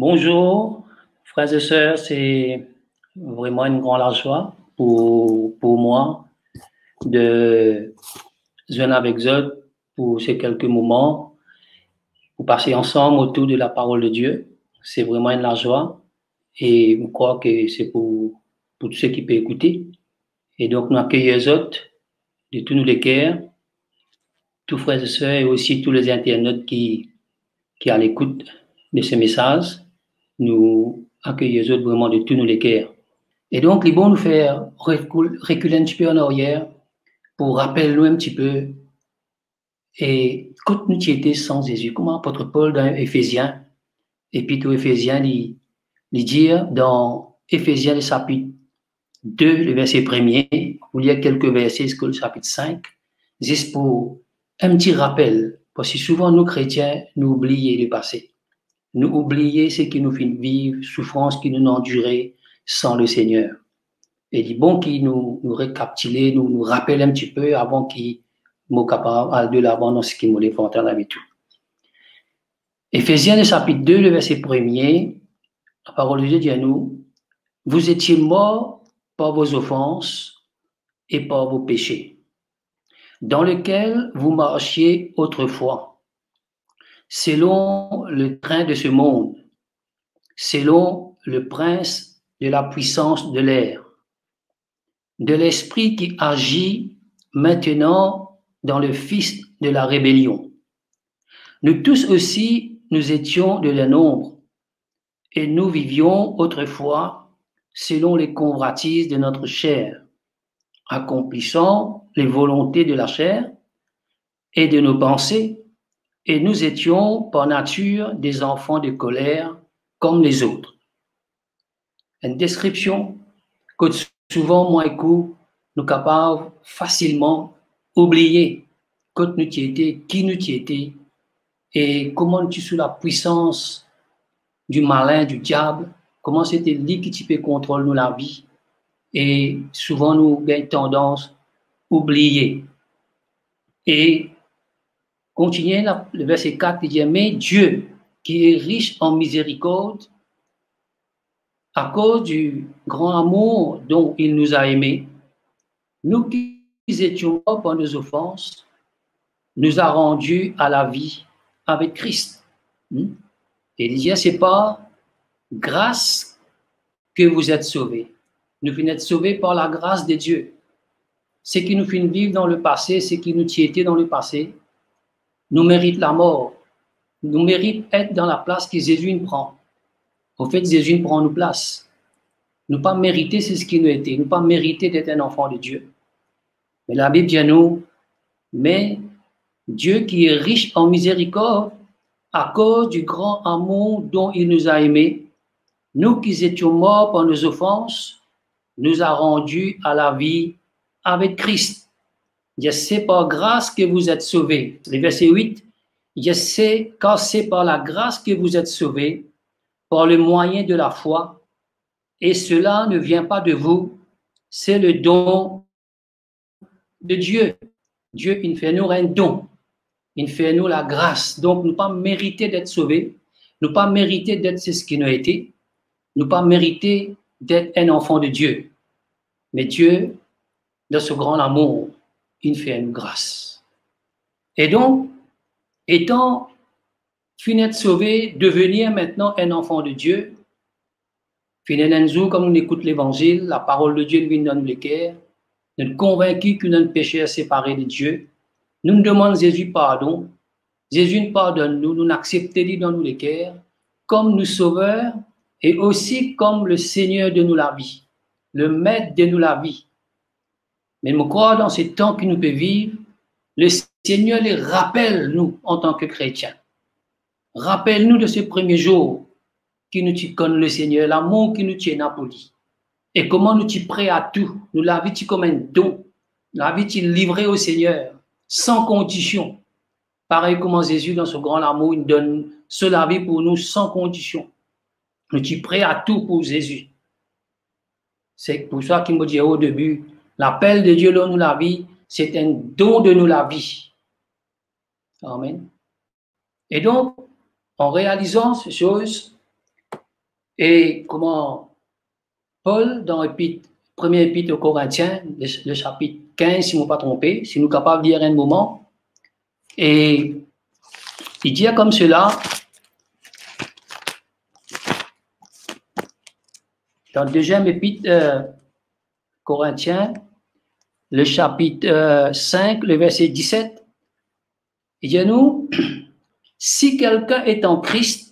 Bonjour, frères et sœurs, c'est vraiment une grande joie pour moi de joindre avec vous pour ces quelques moments, pour passer ensemble autour de la parole de Dieu. C'est vraiment une large joie et je crois que c'est pour tous ceux qui peuvent écouter. Et donc, nous accueillons les autres de tous nos cœurs, tous frères et sœurs et aussi tous les internautes qui à l'écoute de ces messages. Nous accueillons les autres vraiment de tous nos cœurs. Et donc, il est bon nous faire reculer un petit peu en arrière pour rappeler nous un petit peu et quand nous étions sans Jésus, comment apôtre Paul dans Éphésiens, épître aux Éphésiens, il dit dans Éphésiens le chapitre 2, le verset 1er, il y a quelques versets, c'est le chapitre 5, juste pour un petit rappel, parce que souvent nous chrétiens, nous oublions le passé. Nous oublions ce qui nous fait vivre, souffrance qui nous endurait sans le Seigneur. Et dit bon qui nous récapitule, nous rappelle un petit peu avant qu'il soit capable de l'avant dans ce qui nous les fait entendre avec tout. Éphésiens le chapitre 2, le verset 1er, la parole de Dieu dit à nous, vous étiez morts par vos offenses et par vos péchés, dans lesquels vous marchiez autrefois, selon le train de ce monde, selon le prince de la puissance de l'air, de l'esprit qui agit maintenant dans le fils de la rébellion. Nous tous aussi, nous étions de leur nombre, et nous vivions autrefois selon les convoitises de notre chair, accomplissant les volontés de la chair et de nos pensées, et nous étions par nature des enfants de colère comme les autres. Une description que souvent, moi et vous, nous sommes capables facilement oublier quand nous y étions, qui nous y étions, et comment tu es sous la puissance du malin, du diable, comment c'était lui qui peut contrôler nous la vie. Et souvent, nous avons tendance à oublier. Et continuez le verset 4 qui dit, mais Dieu, qui est riche en miséricorde, à cause du grand amour dont il nous a aimés, nous qui étions morts par nos offenses, nous a rendus à la vie avec Christ. Et il dit, c'est pas grâce que vous êtes sauvés. Nous venons être sauvés par la grâce de Dieu. Ce qui nous fait vivre dans le passé, ce qui nous était dans le passé, nous mérite la mort. Nous mérite être dans la place que Jésus nous prend. Au fait, Jésus nous prend nos places. Nous pas mériter c'est ce qui nous était. Nous pas mériter d'être un enfant de Dieu. Mais la Bible dit à nous, mais Dieu qui est riche en miséricorde, à cause du grand amour dont il nous a aimés, nous qui étions morts par nos offenses, nous a rendus à la vie avec Christ. C'est par grâce que vous êtes sauvés. Le verset 8, car c'est par la grâce que vous êtes sauvés, par le moyen de la foi, et cela ne vient pas de vous, c'est le don de Dieu. Dieu, il fait nous un don. Il fait nous la grâce. Donc, nous pas mériter d'être sauvés. Nous pas mériter d'être ce qui nous a été. Nous pas mériter d'être un enfant de Dieu. Mais Dieu, dans ce grand amour, il fait une grâce. Et donc, étant fini d'être sauvé, devenir maintenant un enfant de Dieu, finalement, comme on écoute l'évangile, la parole de Dieu vient dans nos cœurs, nous sommes convaincus que nous sommes pécheurs séparés de Dieu. Nous demandons Jésus pardon. Jésus nous pardonne, nous acceptons dans nos cœurs comme nous sauveurs et aussi comme le Seigneur de nous la vie, le maître de nous la vie. Mais je crois dans ces temps que nous pouvons vivre, le Seigneur les rappelle nous en tant que chrétiens. Rappelle-nous de ces premiers jours qui nous connaissent le Seigneur, l'amour qui nous tient Napoli. Et comment nous sommes prêts à tout. Nous la vie comme un don. La vie livrée au Seigneur, sans condition. Pareil comme Jésus, dans ce grand amour, il donne la vie pour nous sans condition. Nous sommes prêts à tout pour Jésus. C'est pour ça qu'il me dit au début, l'appel de Dieu dans nous la vie, c'est un don de nous la vie. Amen. Et donc, en réalisant ces choses, Et comment Paul, dans l'épître, premier épître aux Corinthiens, le chapitre 15, si je ne me pas trompé, si nous sommes capables de lire un moment, et il dit comme cela, dans le deuxième épître Corinthiens, le chapitre 5, le verset 17, il dit à nous, si quelqu'un est en Christ,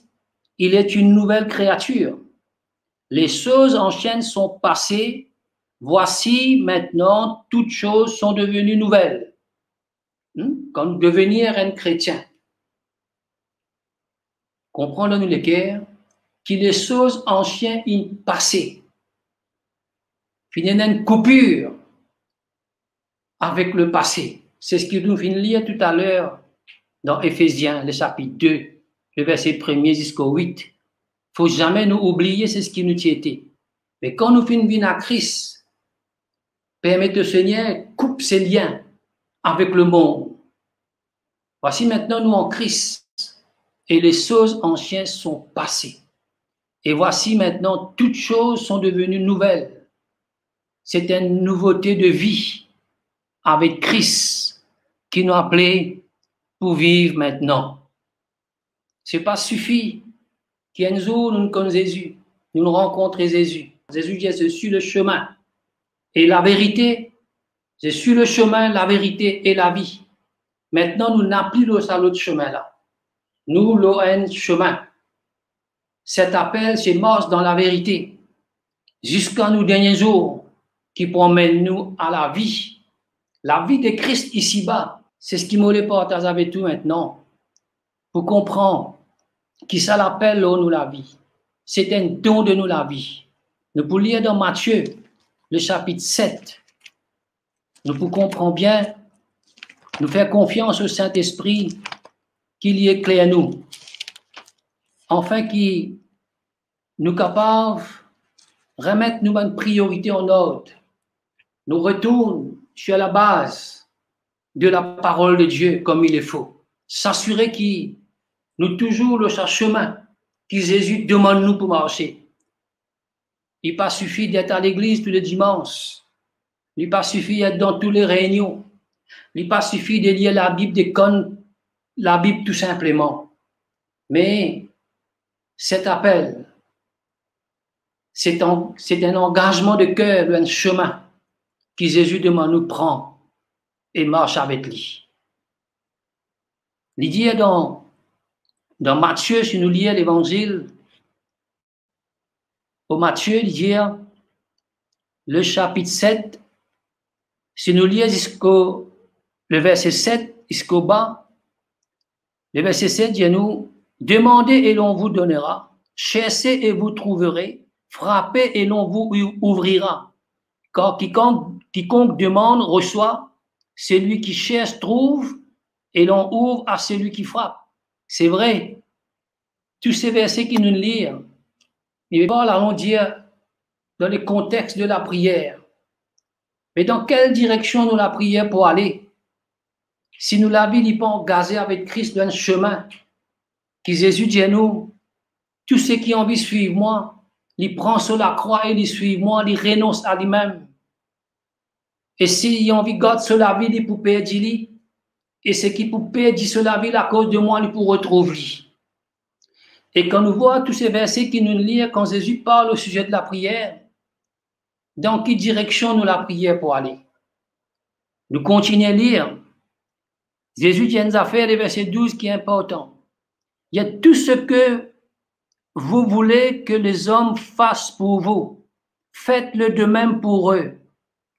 il est une nouvelle créature. Les choses anciennes sont passées, voici maintenant toutes choses sont devenues nouvelles. Quand devenir un chrétien, comprendre-nous lesquelles, que les choses anciennes sont passées. Il y a une coupure avec le passé. C'est ce que nous venons de lire tout à l'heure dans Éphésiens, le chapitre 2, le verset 1er jusqu'au 8. Il ne faut jamais nous oublier, c'est ce qui nous était. Mais quand nous venons à Christ, permettez au Seigneur, coupe ses liens avec le monde. Voici maintenant nous en Christ, et les choses anciennes sont passées. Et voici maintenant toutes choses sont devenues nouvelles. C'est une nouveauté de vie avec Christ qui nous a appelés pour vivre maintenant. Ce n'est pas suffit qu'un jour nous connaissons Jésus, nous rencontrons Jésus. Jésus dit, je suis le chemin et la vérité. Je suis le chemin, la vérité et la vie. Maintenant, nous n'avons plus l'autre chemin là. Nous, l'ON chemin. Cet appel se marche dans la vérité jusqu'à nos derniers jours qui promènent nous à la vie. La vie de Christ ici-bas, c'est ce qui me partage avec tout maintenant. Pour comprendre qui ça l'appelle nous la vie. C'est un don de nous la vie. Nous pouvons lire dans Matthieu, le chapitre 7. Nous pouvons comprendre bien, nous faire confiance au Saint-Esprit qu'il y éclaire nous. Enfin, qu'il nous capable de remettre nous une priorité en ordre. Nous retournons sur la base de la parole de Dieu comme il est faut. S'assurer qu'il nous toujours le chemin que Jésus demande nous pour marcher. Il n'est pas suffit d'être à l'église tous les dimanches. Il n'est pas suffit d'être dans toutes les réunions. Il n'est pas suffit de lire la Bible, de connaître la Bible tout simplement. Mais cet appel, c'est un engagement de cœur, un chemin que Jésus demande nous prendre et marche avec lui. Il dit dans Matthieu, si nous lisons l'évangile, au Matthieu, il dit le chapitre 7, si nous lisons jusqu'au le verset 7 jusqu'au bas, le verset 7 dit à nous, demandez et l'on vous donnera, cherchez et vous trouverez, frappez et l'on vous ouvrira. Car quiconque demande reçoit, celui qui cherche trouve, et l'on ouvre à celui qui frappe. C'est vrai. Tous ces versets qui nous lisent, il va allons dire dans le contexte de la prière. Mais dans quelle direction nous la prière pour aller? Si nous la vie n'est pas engagée avec Christ dans un chemin, qui Jésus dit à nous, tous ceux qui ont envie de suivre moi, ils prennent sur la croix et ils suivent moi, ils renoncent à lui-même. Et s'ils ont envie de garder sur la vie, ils pour perdre lui. Et ceux qui pour perdre sur la vie à cause de moi, ils pour retrouver lui. Et quand nous voyons tous ces versets qui nous lisent, quand Jésus parle au sujet de la prière, dans quelle direction nous la prière pour aller? Nous continuons à lire. Jésus dit une affaire, le verset 12 qui est important. Il y a tout ce que vous voulez que les hommes fassent pour vous. Faites-le de même pour eux,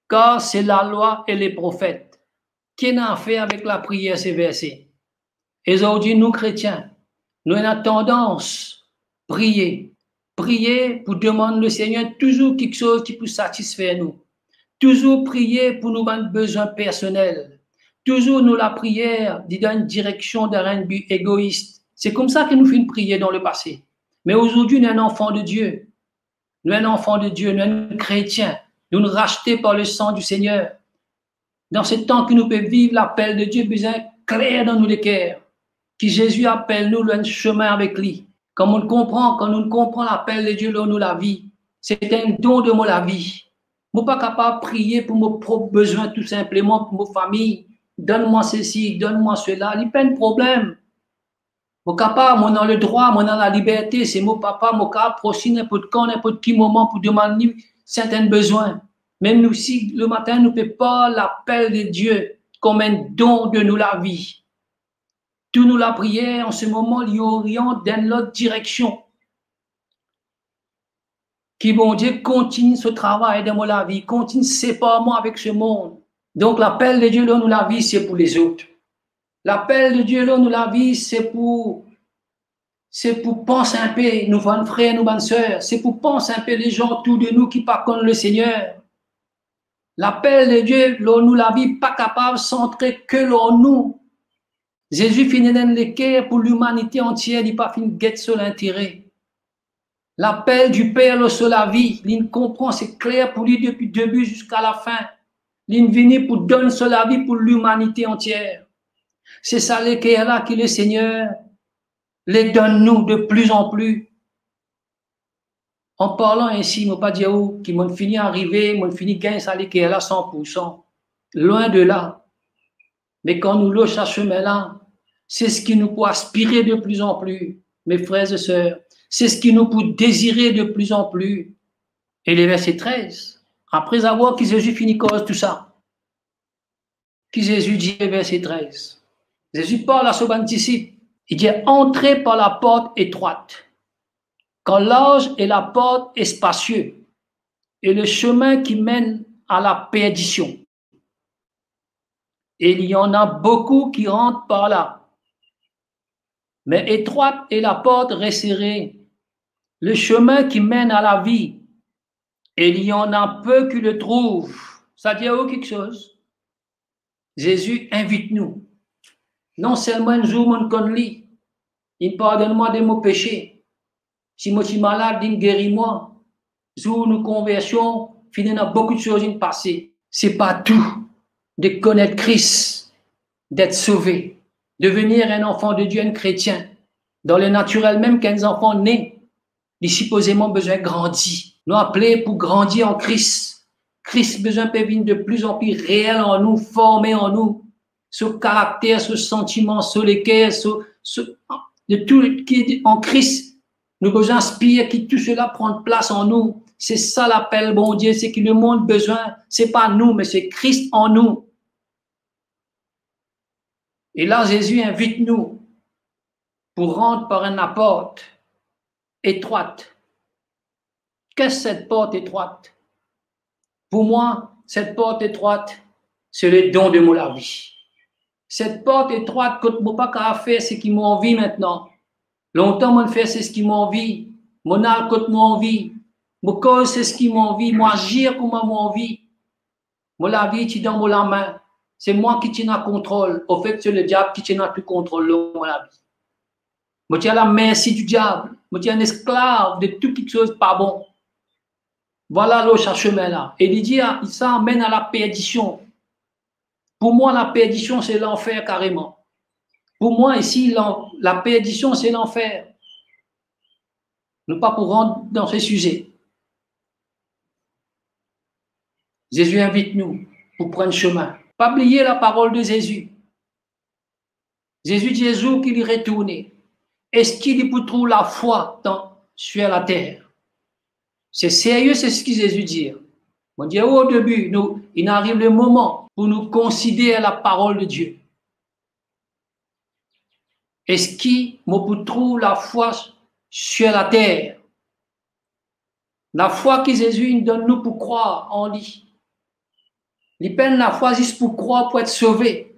car c'est la loi et les prophètes. Qui n'a fait avec la prière ces versets? Et aujourd'hui, nous chrétiens, nous avons tendance à prier. Prier pour demander au Seigneur toujours quelque chose qui peut satisfaire nous. Toujours prier pour nos besoins personnels. Toujours nous la prière dit dans une direction d'un but égoïste. C'est comme ça que nous faisons prier dans le passé. Mais aujourd'hui, nous sommes un enfant de Dieu. Nous sommes un enfant de Dieu, nous sommes un chrétien. Nous sommes rachetés par le sang du Seigneur. Dans ce temps que nous pouvons vivre l'appel de Dieu, besoin clair dans nous les cœurs. Que Jésus appelle nous le chemin avec lui. Quand nous comprenons l'appel de Dieu dans nous la vie, c'est un don de moi la vie. Je ne suis pas capable de prier pour mes propres besoins tout simplement, pour ma famille. Donne-moi ceci, donne-moi cela. Il n'y a pas de problème. Mon papa, moi dans le droit, moi dans la liberté, c'est mon papa, mon cap, proche n'importe quand, n'importe qui moment pour demander certains besoins. Même nous, si le matin, nous ne pouvons pas l'appel de Dieu comme un don de nous la vie. Tout nous la prière, en ce moment, il oriente dans l'autre direction. Qui, bon Dieu, continue ce travail dans la vie, continue séparément avec ce monde. Donc, l'appel de Dieu dans nous la vie, c'est pour les autres. L'appel de Dieu dans nous la vie, c'est pour penser un peu, nous bonnes frères, nous bonnes sœurs, c'est pour penser un peu les gens autour de nous qui pas connaissent le Seigneur. L'appel de Dieu, nous la vie, pas capable de centrer que l'on nous. Jésus finit dans le cœur pour l'humanité entière, il pas fini de guetter sur l'intérêt. L'appel du Père sur la vie, il comprend, c'est clair pour lui depuis le début jusqu'à la fin. Il vient pour donner sur la vie pour l'humanité entière. C'est ça le cœur là que le Seigneur les donne nous de plus en plus. En parlant ainsi, je ne pas dire qu'ils m'ont fini arriver, m'ont fini gagner ça le cœur là 100%. Loin de là. Mais quand nous le cherchons là, c'est ce qui nous peut aspirer de plus en plus, mes frères et sœurs. C'est ce qui nous peut désirer de plus en plus. Et le verset 13, après avoir que Jésus finit cause tout ça, que Jésus dit, verset 13, Jésus parle à son disciple, il dit, entrez par la porte étroite, quand l'âge et la porte est spacieux, et le chemin qui mène à la perdition. Et il y en a beaucoup qui rentrent par là. Mais étroite est la porte resserrée, le chemin qui mène à la vie, et il y en a peu qui le trouvent. Ça dit quelque chose. Jésus invite nous. Non seulement un jour, mon connu, il pardonne-moi de mon péché. Si je suis malade, il guérit-moi. Jour nous conversion, finalement, beaucoup de choses qui passées. C'est pas tout de connaître Christ, d'être sauvé, devenir un enfant de Dieu, un chrétien. Dans le naturel, même qu'un enfant né, il supposément besoin de grandir. Nous appelés pour grandir en Christ. Christ besoin de venir de plus en plus réel en nous, formé en nous. Ce caractère, ce sentiment, ce lequel, de tout qui est en Christ, nous besoin d'inspirer que tout cela prend place en nous. C'est ça l'appel, bon Dieu, c'est que le monde a besoin, c'est pas nous, mais c'est Christ en nous. Et là, Jésus invite nous pour rentrer par une porte étroite. Qu'est-ce que cette porte étroite? Pour moi, cette porte étroite, c'est le don de mon la vie. Cette porte étroite, quand je n'ai pas qu'à faire ce qui m'a envie maintenant. Longtemps, mon fait, c'est ce qui m'a envie. Mon âge, quand m'a envie. Mon cause, c'est ce qui m'a envie. Moi, agir comme m'a envie. Mon la vie, tu dans la main. C'est moi qui tiens le contrôle. Au fait, c'est le diable qui tient tout contrôle de mon la vie. Moi, tu as la merci du diable. Moi, tu es un esclave de toute chose pas bon. Voilà le chemin là. Et il dit, ça amène à la perdition. Pour moi, la perdition, c'est l'enfer carrément. Pour moi, ici, la perdition, c'est l'enfer. Nous pas pour rentrer dans ce sujet. Jésus invite nous pour prendre chemin. Pas oublier la parole de Jésus. Jésus dit Jésus qu'il y retourne. Est-ce qu'il peut trouver la foi sur la terre? C'est sérieux, c'est ce que Jésus dit. On dit au début, il arrive le moment pour nous considérer la parole de Dieu. Est-ce qu'il peut trouver la foi sur la terre? La foi que Jésus nous donne nous pour croire en lui. Il peine la foi juste pour croire, pour être sauvé.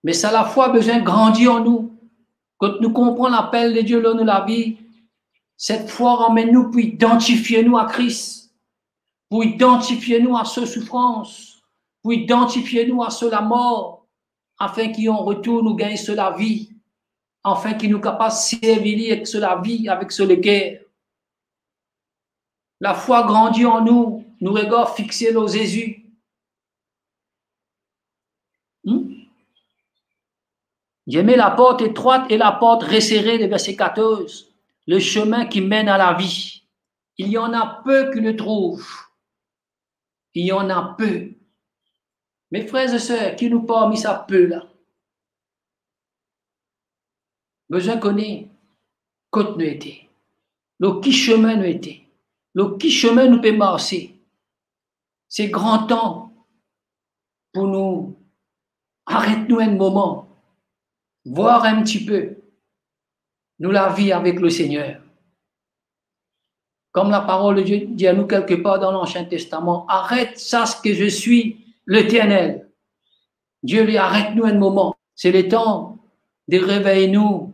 Mais ça, la foi a besoin de grandir en nous. Quand nous comprenons l'appel de Dieu dans nous la vie, cette foi ramène nous pour identifier nous à Christ, pour identifier nous à sa souffrance, pour identifier nous à la mort, afin qu'en retour nous gagne la vie, afin qu'il nous capable de servir avec la vie, avec le cœur. La foi grandit en nous, nous regards fixés sur Jésus. J'aimais la porte étroite et la porte resserrée, le verset 14. Le chemin qui mène à la vie. Il y en a peu qui le trouvent. Il y en a peu. Mes frères et sœurs, qui nous parmi ça peu là? Besoin connaît, côte nous était. Le qui chemin nous était. Le qui chemin nous peut marcher. C'est grand temps pour nous. Arrête-nous un moment. Voir un petit peu. Nous la vie avec le Seigneur. Comme la parole de Dieu dit à nous quelque part dans l'Ancien Testament, arrête, sache que je suis l'Éternel. Dieu lui arrête-nous un moment. C'est le temps de réveiller nous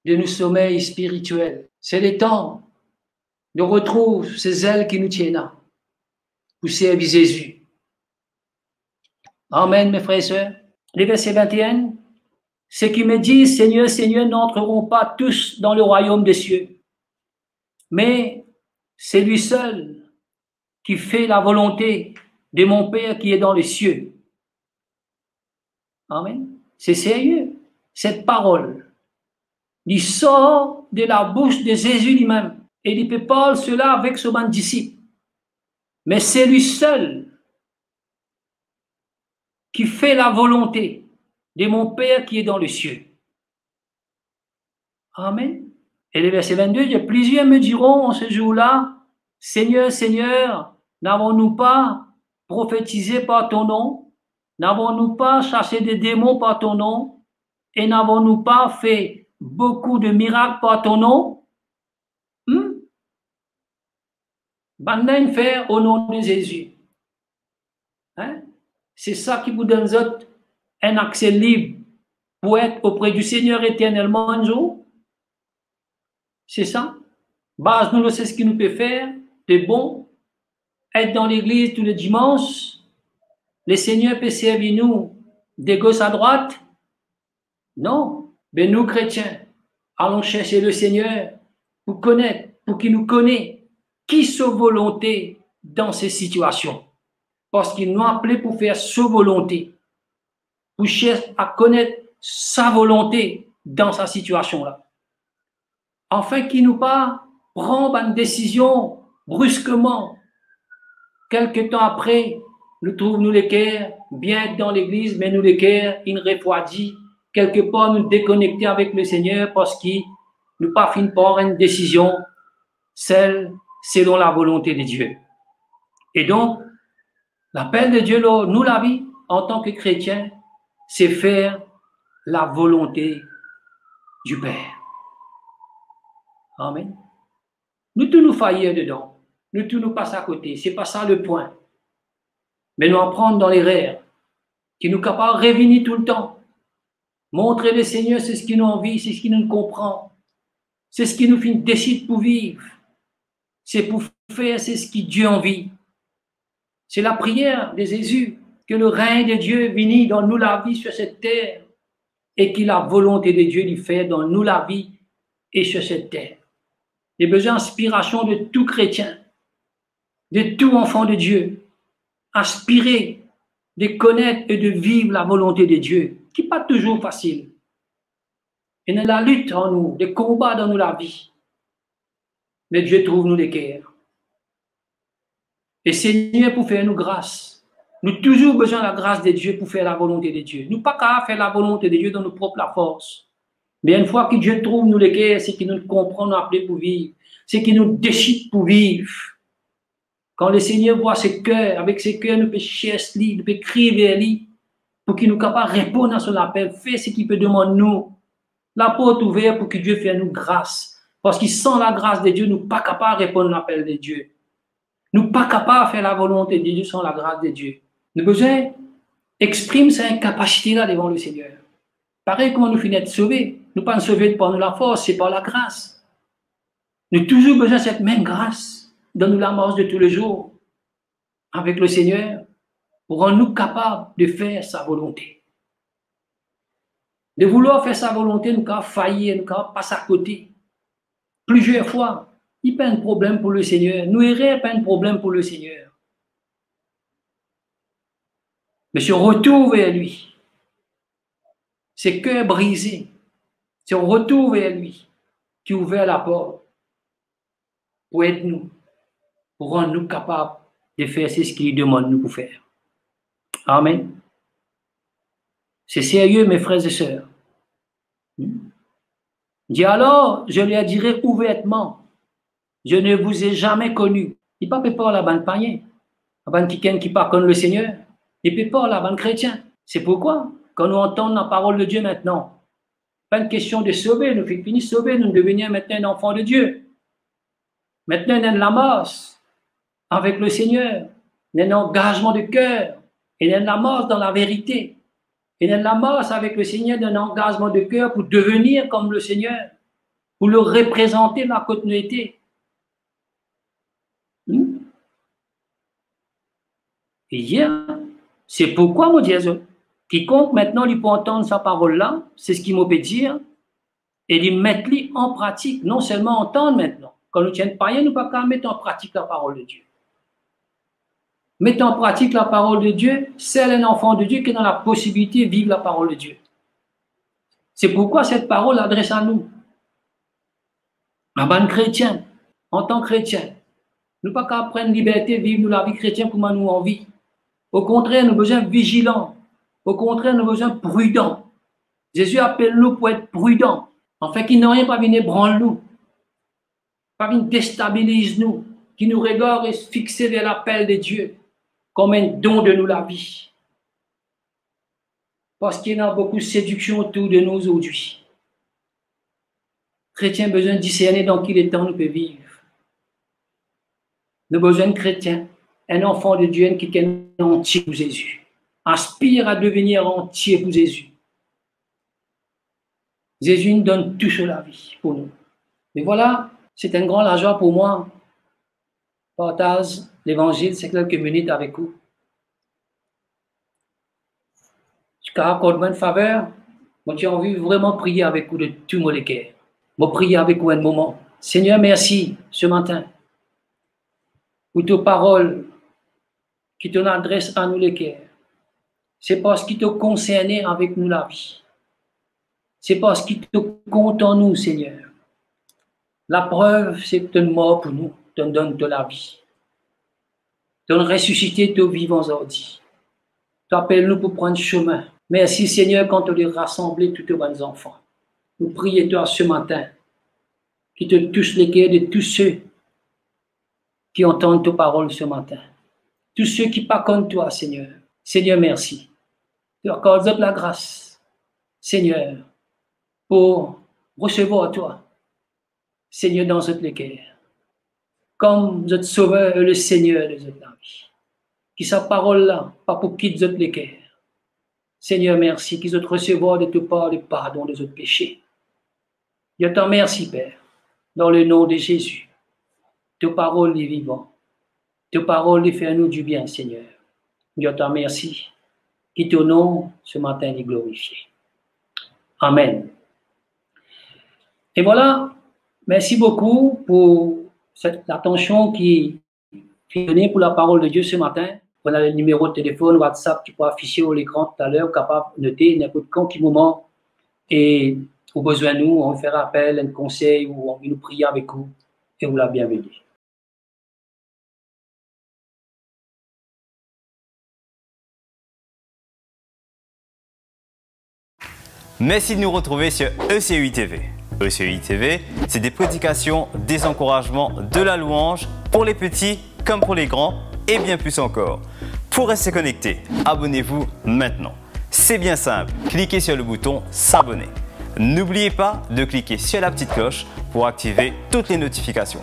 de nos sommeils spirituels. C'est le temps de retrouver ces ailes qui nous tiennent là pour servir Jésus. Amen, mes frères et sœurs. Le verset 21, ceux qui me disent Seigneur, Seigneur n'entreront pas tous dans le royaume des cieux, mais c'est lui seul qui fait la volonté de mon Père qui est dans les cieux. Amen. C'est sérieux. Cette parole, il sort de la bouche de Jésus lui-même. Et il peut parler cela avec son disciple. Mais c'est lui seul qui fait la volonté de mon Père qui est dans les cieux. Amen. Et le verset 22, plusieurs me diront en ce jour-là, Seigneur, Seigneur, n'avons-nous pas prophétisé par ton nom? N'avons-nous pas chassé des démons par ton nom? Et n'avons-nous pas fait beaucoup de miracles par ton nom? Bandin faire au nom de Jésus. Hein? C'est ça qui vous donne un accès libre pour être auprès du Seigneur éternellement un jour. C'est ça. Base nous, c'est ce qu'il nous peut faire de bon. Être dans l'église tous les dimanches. Le Seigneur peut servir nous de gauche à droite. Non. Mais nous, chrétiens, allons chercher le Seigneur pour connaître, pour qu'il nous connaisse qui sa volonté dans ces situations. Parce qu'il nous a appelés pour faire sa volonté. Pour chercher à connaître sa volonté dans sa situation-là. Afin qu'il nous pas prendre une décision brusquement. Quelque temps après, nous trouvons nous les cœurs bien dans l'église, mais nous les cœurs, ils refroidissent. Quelque part, nous déconnecter avec le Seigneur parce qu'il nous pas fini par une décision, celle selon la volonté de Dieu. Et donc, l'appel de Dieu, nous la vie, en tant que chrétiens, c'est faire la volonté du Père. Amen. Nous tous nous faillir dedans. Nous tous nous passons à côté. C'est pas ça le point. Mais nous en prendre dans les rêves, qui nous capables de revenir tout le temps. Montrer le Seigneur, c'est ce qui nous envie, c'est ce qui nous comprend. C'est ce qui nous décide pour vivre. C'est pour faire, c'est ce qui Dieu envie. C'est la prière de Jésus, que le règne de Dieu vienne dans nous la vie sur cette terre et que la volonté de Dieu lui fait dans nous la vie et sur cette terre. Les besoins d'inspiration de tout chrétien, de tout enfant de Dieu, aspirer de connaître et de vivre la volonté de Dieu, qui n'est pas toujours facile. Il y a la lutte en nous, des combats dans nous la vie. Mais Dieu trouve nous les cœurs. Et Seigneur, pour faire nous grâce, nous avons toujours besoin de la grâce de Dieu pour faire la volonté de Dieu. Nous pas qu'à faire la volonté de Dieu dans nos propres forces. Mais une fois que Dieu trouve nous les cœurs, c'est qu'il nous comprend, nous appelé pour vivre. C'est qu'il nous décide pour vivre. Quand le Seigneur voit ses cœurs, avec ses cœurs, nous peut chercher, nous peut crier vers lui, pour qu'il nous capable de répondre à son appel, faire ce qu'il peut demander nous. La porte ouverte pour que Dieu fasse nous grâce. Parce que sans la grâce de Dieu, nous ne sommes pas capables de répondre à l'appel de Dieu. Nous ne sommes pas capables de faire la volonté de Dieu sans la grâce de Dieu. Nous avons besoin d'exprimer cette incapacité-là devant le Seigneur. Pareil, comment nous finissons de sauver. Nous ne sommes pas sauvés par nous la force, c'est par la grâce. Nous avons toujours besoin de cette même grâce. Donne-nous la marche de tous les jours avec le Seigneur pour rendre nous capables de faire sa volonté. De vouloir faire sa volonté, nous avons failli, nous avons passé à côté. Plusieurs fois, il n'y a pas de problème pour le Seigneur. Nous errons, pas de problème pour le Seigneur. Mais ce retour vers lui, Ses cœurs brisés, son retour vers lui, qui a ouvert la porte pour aider nous, pour rendre nous capables de faire ce qu'il demande nous pour faire. Amen. C'est sérieux, mes frères et sœurs. Dit alors, je lui dirai ouvertement, je ne vous ai jamais connu. Il ne peut pas la bande païen, la bande qui pas connaît le Seigneur. Il ne peut pas la bande chrétien. C'est pourquoi, quand nous entendons la parole de Dieu maintenant, pas une question de sauver, nous faisons finir sauver, nous devenons maintenant un enfant de Dieu. Maintenant, on a la masse avec le Seigneur, on a un engagement de cœur, et on a la masse dans la vérité. Et on a la masse avec le Seigneur d'un engagement de cœur pour devenir comme le Seigneur, pour le représenter dans la continuité. Et hier, c'est pourquoi, mon Dieu, quiconque maintenant lui peut entendre sa parole-là, c'est ce qu'il m'a peut dire, et lui mettre en pratique, non seulement entendre maintenant. Quand nous ne tiennent pas rien, nous ne pouvons pas mettre en pratique la parole de Dieu. Mettre en pratique la parole de Dieu, c'est un enfant de Dieu qui est dans la possibilité de vivre la parole de Dieu. C'est pourquoi cette parole adresse à nous. En tant que chrétien, en tant que chrétien, nous ne pouvons pas prendre liberté de vivre la vie chrétienne comme nous en vie. Au contraire, nous avons besoin de vigilants. Au contraire, nous avons besoin de prudents. Jésus appelle nous pour être prudents. En fait, qu'il n'ait rien pas venir branler nous, pas venir déstabiliser nous, qui nous regarde et se fixer vers l'appel de Dieu comme un don de nous la vie. Parce qu'il y a beaucoup de séduction autour de nous aujourd'hui. Chrétiens ont besoin de discerner dans quel temps nous pouvons vivre. Nous avons besoin de chrétiens, un enfant de Dieu qui est entier pour Jésus. Aspire à devenir entier pour Jésus. Jésus nous donne tout sur la vie pour nous. Mais voilà, c'est un grand joie pour moi. Partage l'évangile, c'est quelques minutes avec vous. Je accorde une faveur. Moi, j'ai envie de vraiment prier avec vous de tout mon cœur. Je prier avec vous un moment. Seigneur, merci ce matin pour tes paroles qui t'en adressent à nous les cœurs. C'est parce qu'il te concernait avec nous la vie. C'est parce qu'il te compte en nous, Seigneur. La preuve, c'est que tu es mort pour nous, tu nous donnes de la vie. Tu as ressuscité tes vivants aujourd'hui. Tu appelles nous pour prendre chemin. Merci, Seigneur, quand tu as rassemblé tous tes bons enfants. Nous prions toi ce matin, qui te touche les cœurs de tous ceux qui entendent tes paroles ce matin. Tous ceux qui pas comme toi, Seigneur. Seigneur, merci. Tu accordes la grâce, Seigneur, pour recevoir toi, Seigneur, dans notre cœur. Comme notre Sauveur et le Seigneur de notre vie. Qui sa parole-là, pas pour quitter notre cœur. Seigneur, merci, qu'ils ont recevoir de ta part le pardon de nos péchés. Je t'en remercie, Père, dans le nom de Jésus. Ta parole est vivante. Ta parole fait à nous du bien, Seigneur. Je t'en remercie. Qui ton nom ce matin est glorifié. Amen. Et voilà, merci beaucoup pour cette attention qui est donnée pour la parole de Dieu ce matin. On a le numéro de téléphone, WhatsApp qui peut afficher au l'écran tout à l'heure, capable de noter n'importe quel moment. Et au besoin de nous, on fait appel, un conseil ou on nous prier avec vous et vous la bienvenue. Merci de nous retrouver sur ECUI TV. ECUI TV, c'est des prédications, des encouragements, de la louange pour les petits comme pour les grands et bien plus encore. Pour rester connecté, abonnez-vous maintenant. C'est bien simple, cliquez sur le bouton s'abonner. N'oubliez pas de cliquer sur la petite cloche pour activer toutes les notifications.